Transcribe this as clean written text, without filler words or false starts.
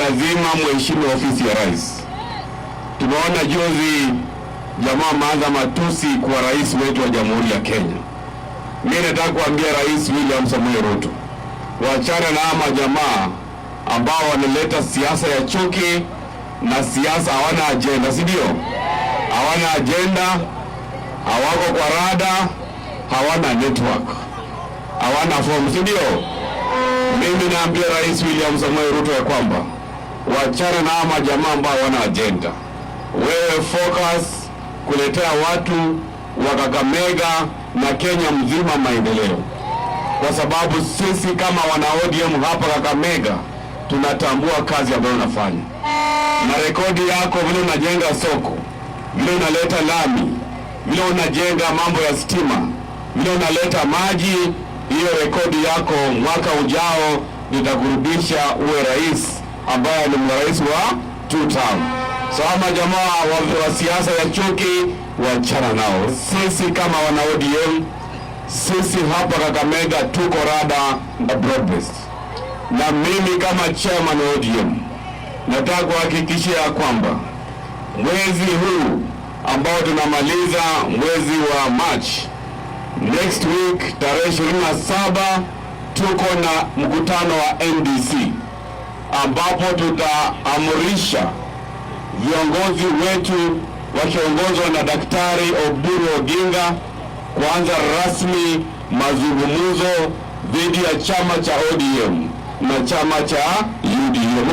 lazima mheshimu ofisi ya rais. Tumeona juzi jamaa maanza matusi kwa rais wetu wa Jamhuri ya Kenya. Mimi nataka kuambia Rais William Samoei Ruto, wachana na ama jamaa ambao wanaleta siasa ya chuki na siasa, hawana agenda, si ndio? Hawana agenda, hawako kwa rada, hawana network, hawana form, si ndio? Mimi naambia Rais William Samoei Ruto ya kwamba wachana na ama jamaa ambao hawana agenda. Wewe focus kuletea watu wa Kakamega na Kenya mzima maendeleo, kwa sababu sisi kama wana ODM hapa Kakamega tunatambua kazi ambayo unafanya, na rekodi yako vile unajenga soko, vile unaleta lami, vile unajenga mambo ya stima, vile unaleta maji. Hiyo rekodi yako mwaka ujao nitakurudisha uwe rais ambaye ni rais wa 2 term. So ama jamaa wa siasa ya chuki wachana nao. Sisi kama wana ODM, sisi hapa Kakamega tuko rada na broad-based. Na mimi kama chairman wa ODM nataka kuhakikishia kwamba mwezi huu ambao tunamaliza mwezi wa March, next week tarehe 27 tuko na mkutano wa NDC ambapo tutaamurisha viongozi wetu wakiongozwa na Daktari Oburu Oginga kuanza rasmi mazungumzo dhidi ya chama cha ODM na chama cha UDA.